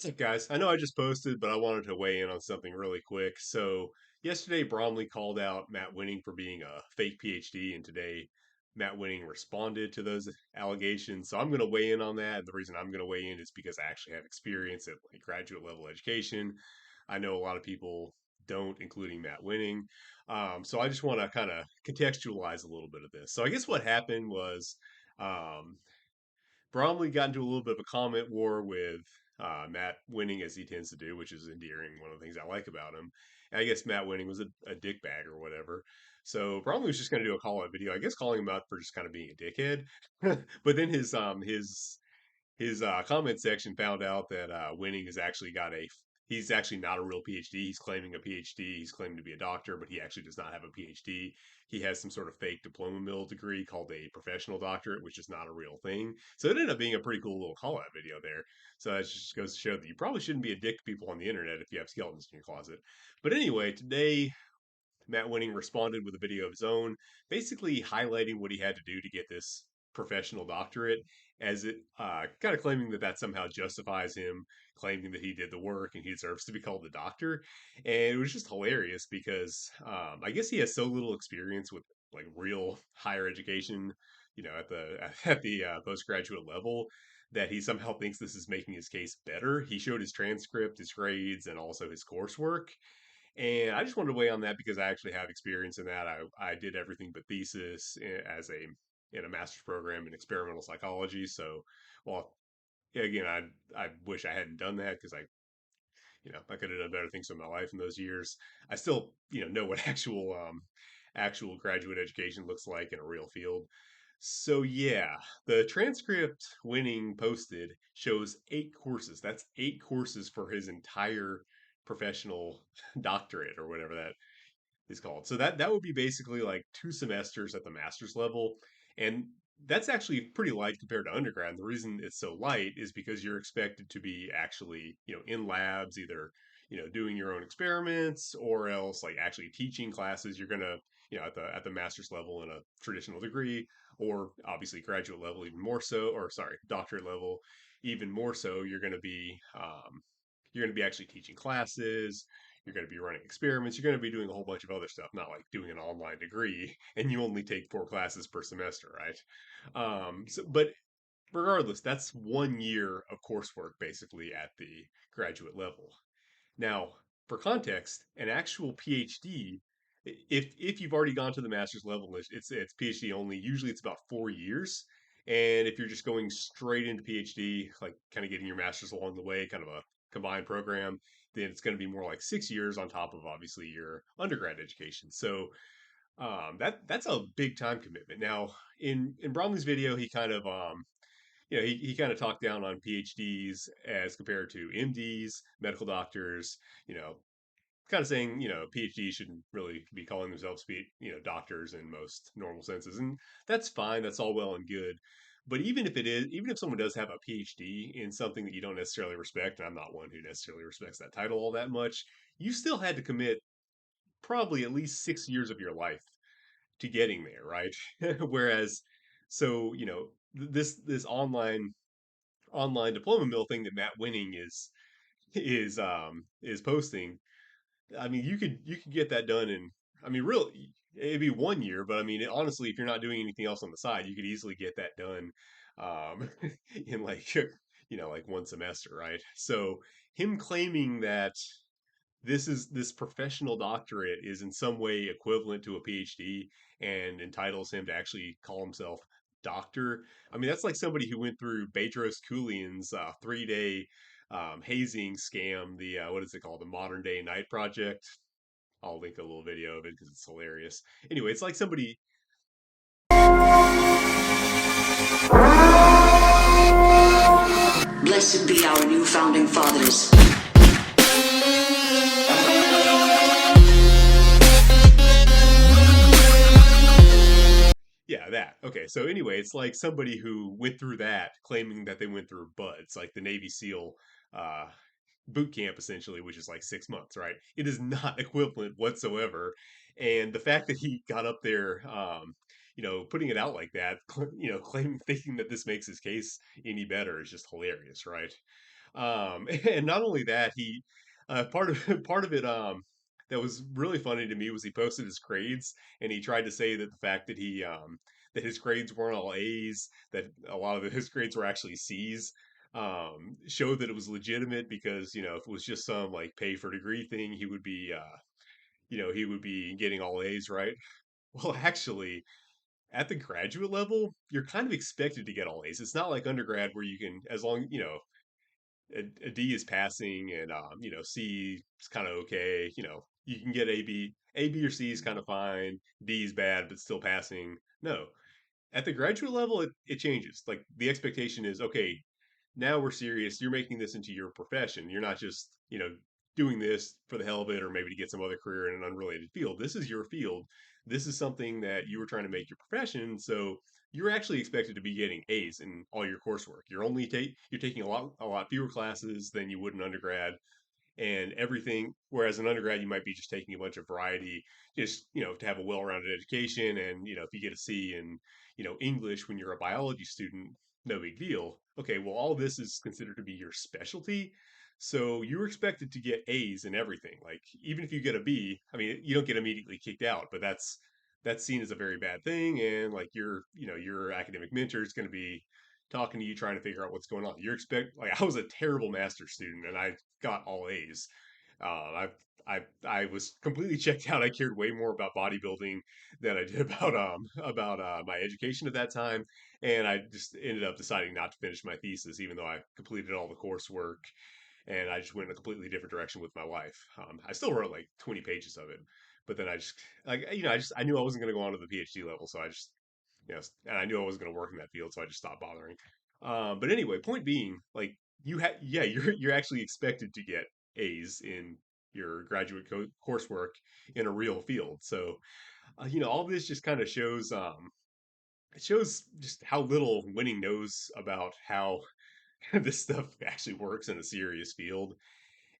What's up, guys? I know I just posted, but I wanted to weigh in on something really quick. So, yesterday, Bromley called out Matt Winning for being a fake PhD, and today, Matt Winning responded to those allegations. So, I'm going to weigh in on that. The reason I'm going to weigh in is because I actually have experience at like graduate level education. I know a lot of people don't, including Matt Winning. So, I just want to kind of contextualize a little bit of this. So, I guess what happened was. Um, Bromley got into a little bit of a comment war with Matt Winning, as he tends to do, which is endearing. One of the things I like about him. And I guess Matt Winning was a dickbag or whatever. So Bromley was just going to do a call out video, I guess, calling him out for just kind of being a dickhead. But then his comment section found out that Winning has actually got a he's actually not a real PhD. He's claiming a PhD. He's claiming to be a doctor, but he actually does not have a PhD. He has some sort of fake diploma mill degree called a professional doctorate, which is not a real thing. So it ended up being a pretty cool little call out video there. So that just goes to show that you probably shouldn't be a dick to people on the internet if you have skeletons in your closet. But anyway, today Matt Winning responded with a video of his own, basically highlighting what he had to do to get this professional doctorate, as it kind of claiming that that somehow justifies him claiming that he did the work and he deserves to be called a doctor. And it was just hilarious because I guess he has so little experience with like real higher education, at the at the postgraduate level, that he somehow thinks this is making his case better. He showed his transcript, his grades, and also his coursework, and I just wanted to weigh on that because I actually have experience in that. I did everything but thesis as a in a master's program in experimental psychology. So, well, yeah, again, I wish I hadn't done that because I could have done better things with my life in those years. I still know what actual graduate education looks like in a real field. So yeah, the transcript Winning posted shows 8 courses. That's 8 courses for his entire professional doctorate or whatever that is called. So that would be basically like 2 semesters at the master's level, and that's actually pretty light compared to undergrad. And the reason it's so light is because you're expected to be actually, in labs, either doing your own experiments or else like actually teaching classes. You're gonna at the master's level in a traditional degree, or obviously graduate level even more so, or sorry, doctorate level even more so. You're going to be actually teaching classes, you're going to be running experiments, you're going to be doing a whole bunch of other stuff, not like doing an online degree and you only take 4 classes per semester, right? But regardless, that's 1 year of coursework basically at the graduate level. Now, for context, an actual PhD, if you've already gone to the master's level, it's PhD only. Usually, it's about 4 years. And if you're just going straight into PhD, like kind of getting your master's along the way, kind of a combined program, then it's going to be more like 6 years on top of obviously your undergrad education. So that's a big time commitment. Now, in Bromley's video, he kind of he kind of talked down on PhDs as compared to MDs, medical doctors, you know, kind of saying, PhDs shouldn't really be calling themselves, doctors in most normal senses. And that's fine. That's all well and good. But even if someone does have a PhD in something that you don't necessarily respect, and I'm not one who necessarily respects that title all that much, you still had to commit probably at least 6 years of your life to getting there, right? Whereas, so, this online diploma mill thing that Matt Winning is posting. I mean, you could get that done in. I mean, really, it'd be 1 year, but I mean, honestly, if you're not doing anything else on the side, you could easily get that done um, in like like 1 semester, right? So him claiming that this professional doctorate is in some way equivalent to a PhD and entitles him to actually call himself doctor. I mean, that's like somebody who went through Bedros Keuilian's 3-day hazing scam. The what is it called? The Modern Day Night Project. I'll link a little video of it because it's hilarious. Anyway, it's like somebody. Blessed be our new founding fathers. Yeah, that. Okay, so anyway, it's like somebody who went through that, claiming that they went through BUDS, like the Navy SEAL uh, boot camp, essentially, which is like 6 months, right? It is not equivalent whatsoever. And the fact that he got up there, putting it out like that, claiming, thinking that this makes his case any better is just hilarious, right? And not only that, he part of part of it that was really funny to me was he posted his grades and he tried to say that the fact that he that his grades weren't all A's, that a lot of his grades were actually C's, showed that it was legitimate because if it was just some like pay for degree thing, he would be he would be getting all A's, right? Well, actually, at the graduate level, you're kind of expected to get all A's. It's not like undergrad where you can, as long a D is passing and C is kind of okay. You can get A, B or C is kind of fine. D is bad but still passing. No, at the graduate level, it changes. Like the expectation is okay, now we're serious. You're making this into your profession. You're not just, doing this for the hell of it or maybe to get some other career in an unrelated field. This is your field. This is something that you were trying to make your profession. So you're actually expected to be getting A's in all your coursework. You're taking a lot fewer classes than you would in undergrad and everything. Whereas in undergrad, you might be just taking a bunch of variety, just to have a well-rounded education. And if you get a C in English when you're a biology student, no big deal. Okay, well, all this is considered to be your specialty. So you're expected to get A's in everything. Like even if you get a B, I mean, you don't get immediately kicked out, but that's seen as a very bad thing. And like your academic mentor is going to be talking to you, trying to figure out what's going on. You're expect like I was a terrible master student, and I got all A's. I was completely checked out. I cared way more about bodybuilding than I did about my education at that time, and I just ended up deciding not to finish my thesis, even though I completed all the coursework, and I just went in a completely different direction with my life. I still wrote like 20 pages of it, but then I just like I knew I wasn't going to go on to the PhD level, so I just and I knew I wasn't going to work in that field, so I just stopped bothering. But anyway, point being, like yeah, you're actually expected to get A's in your graduate coursework in a real field. So all this just kind of shows it shows just how little Winning knows about how this stuff actually works in a serious field.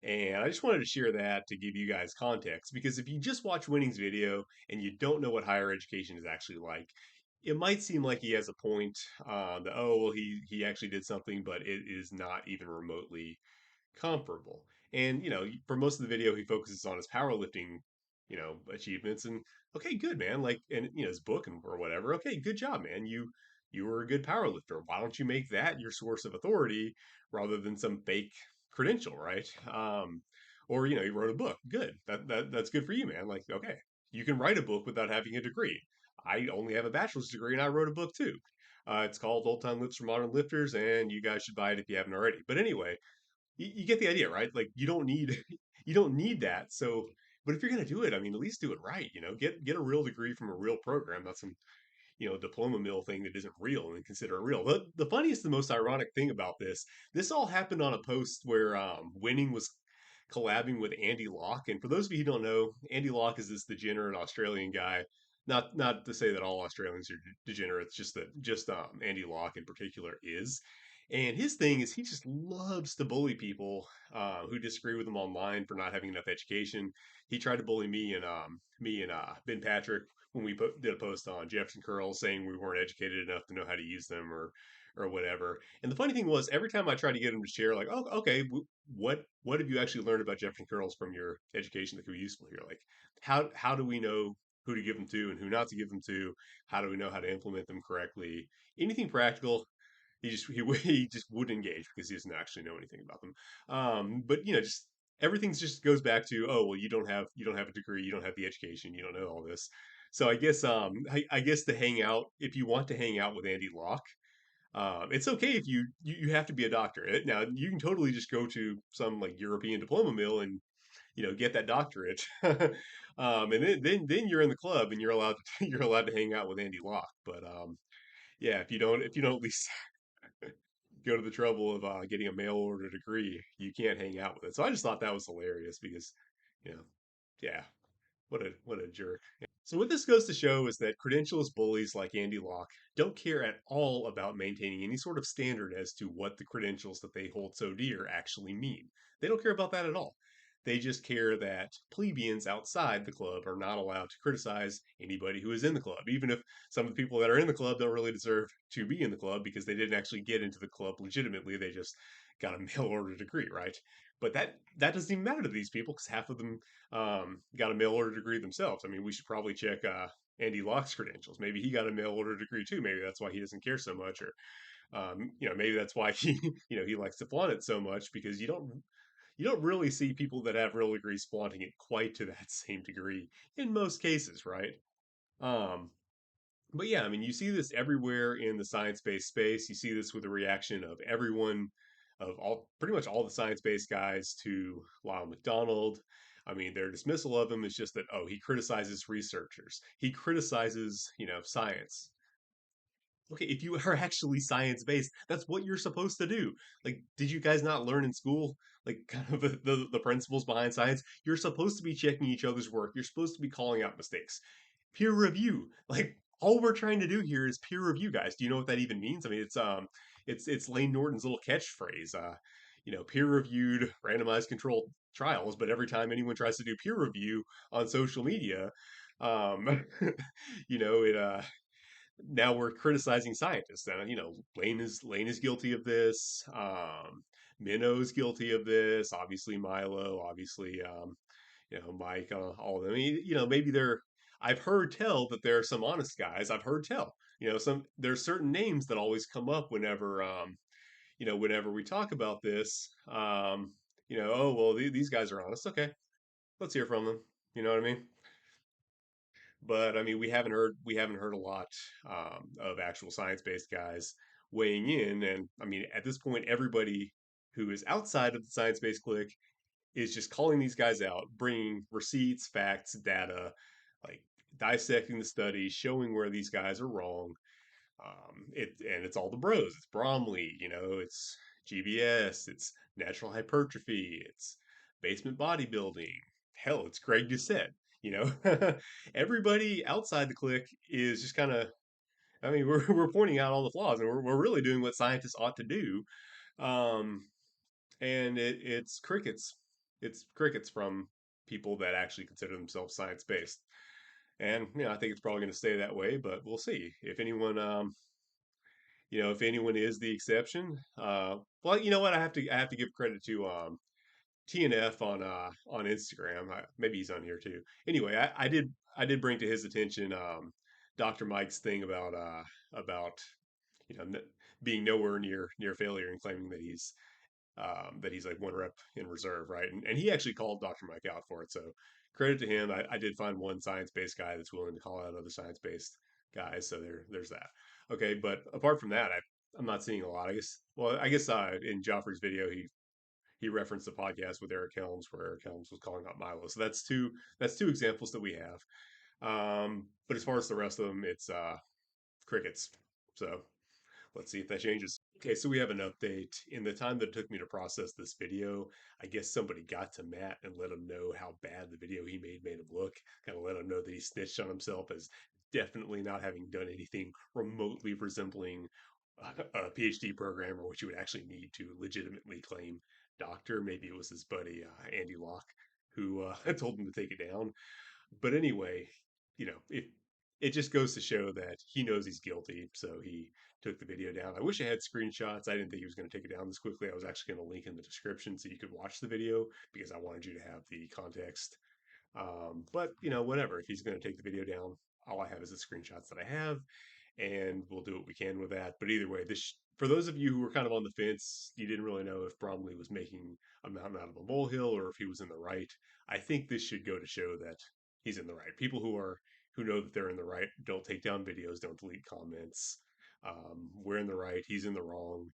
And I just wanted to share that to give you guys context because if you just watch Winning's video and you don't know what higher education is actually like, it might seem like he has a point. That oh well, he actually did something, but it is not even remotely comparable. And for most of the video, he focuses on his powerlifting, achievements. And okay, good man. Like, and his book and or whatever. Okay, good job, man. You were a good powerlifter. Why don't you make that your source of authority rather than some fake credential, right? Or you wrote a book. Good. That's good for you, man. Like, okay, you can write a book without having a degree. I only have a bachelor's degree, and I wrote a book too. It's called Old Time Lifts for Modern Lifters, and you guys should buy it if you haven't already. But anyway, you get the idea, right? Like you don't need you don't need that. So, but if you're gonna do it, I mean, at least do it right. Get a real degree from a real program, not some diploma mill thing that isn't real and consider it real. The funniest, the most ironic thing about this all happened on a post where Winning was collabing with Andy Locke. And for those of you who don't know, Andy Locke is this degenerate Australian guy. Not to say that all Australians are degenerates, just that just Andy Locke in particular is. And his thing is he just loves to bully people who disagree with him online for not having enough education. He tried to bully me and Ben Patrick when we did a post on Jefferson curls saying we weren't educated enough to know how to use them or whatever. And the funny thing was, every time I tried to get him to share, like, oh, okay, what have you actually learned about Jefferson curls from your education that could be useful here? Like, how do we know who to give them to and who not to give them to? How do we know how to implement them correctly? Anything practical, he just wouldn't engage because he doesn't actually know anything about them. But just everything's just goes back to oh well, you don't have a degree, you don't have the education, you don't know all this. So I guess to hang out, if you want to hang out with Andy Locke, it's okay if you have to be a doctor. Now you can totally just go to some like European diploma mill and get that doctorate, and then you're in the club and you're allowed to, you're allowed to hang out with Andy Locke. But yeah, if you don't at least go to the trouble of getting a mail order degree, you can't hang out with it. So I just thought that was hilarious because, you know, yeah, what a jerk. So what this goes to show is that credentialist bullies like Andy Locke don't care at all about maintaining any sort of standard as to what the credentials that they hold so dear actually mean. They don't care about that at all. They just care that plebeians outside the club are not allowed to criticize anybody who is in the club, even if some of the people that are in the club don't really deserve to be in the club because they didn't actually get into the club legitimately. They just got a mail order degree, right? But that doesn't even matter to these people because half of them got a mail order degree themselves. I mean, we should probably check Andy Locke's credentials. Maybe he got a mail order degree too. Maybe that's why he doesn't care so much, or maybe that's why he he likes to flaunt it so much because you don't really see people that have real degrees flaunting it quite to that same degree in most cases, right? Um, but yeah, I mean, you see this everywhere in the science-based space. You see this with the reaction of everyone, of all pretty much all the science-based guys to Lyle McDonald. I mean, their dismissal of him is just that, oh, he criticizes researchers. He criticizes, science. Okay, if you are actually science based, that's what you're supposed to do. Like, did you guys not learn in school, like, kind of the principles behind science? You're supposed to be checking each other's work. You're supposed to be calling out mistakes. Peer review. Like, all we're trying to do here is peer review, guys. Do you know what that even means? I mean, it's Lane Norton's little catchphrase. Peer reviewed, randomized controlled trials. But every time anyone tries to do peer review on social media, um, it now we're criticizing scientists. And Lane is guilty of this. Minnow's guilty of this. Obviously Milo. Obviously Mike. All of them. I mean, maybe they're. I've heard tell that there are some honest guys. I've heard tell. There's certain names that always come up whenever we talk about this. Oh well, these guys are honest. Okay, let's hear from them. You know what I mean? But I mean, we haven't heard a lot of actual science-based guys weighing in, and I mean, at this point, everybody who is outside of the science-based clique is just calling these guys out, bringing receipts, facts, data, like dissecting the studies, showing where these guys are wrong. It's all the bros. It's Bromley, it's GBS, it's natural hypertrophy, it's basement bodybuilding. Hell, it's Greg Doucette. You know, everybody outside the clique is just kind of. I mean, we're pointing out all the flaws, and we're really doing what scientists ought to do. Um, and it's crickets. It's crickets from people that actually consider themselves science based. And I think it's probably going to stay that way, but we'll see if anyone is the exception. Well, you know what? I have to give credit to TNF on Instagram. Maybe he's on here too. Anyway, I did bring to his attention Dr. Mike's thing about you know being nowhere near failure and claiming that he's like one rep in reserve, right? And he actually called Dr. Mike out for it. So credit to him. I did find one science based guy that's willing to call out other science based guys. So there's that. Okay, but apart from that, I'm not seeing a lot. I guess in Joffrey's video he referenced the podcast with Eric Helms where Eric Helms was calling out Milo. So that's two examples that we have. But as far as the rest of them, it's crickets. So let's see if that changes. Okay, so we have an update. In the time that it took me to process this video, I guess somebody got to Matt and let him know how bad the video he made him look. Kind of let him know that he snitched on himself as definitely not having done anything remotely resembling a PhD program or what you would actually need to legitimately claim doctor. Maybe it was his buddy Andy Locke who told him to take it down. But anyway, it just goes to show that he knows he's guilty, so he took the video down. I wish I had screenshots. I didn't think he was going to take it down this quickly. I was actually going to link in the description so you could watch the video because I wanted you to have the context. But whatever. If he's going to take the video down, all I have is the screenshots that I have, and we'll do what we can with that. But either way, this for those of you who were kind of on the fence, you didn't really know if Bromley was making a mountain out of a molehill or if he was in the right. I think this should go to show that he's in the right. People who know that they're in the right don't take down videos, don't delete comments. We're in the right, he's in the wrong,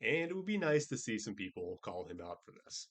and it would be nice to see some people call him out for this.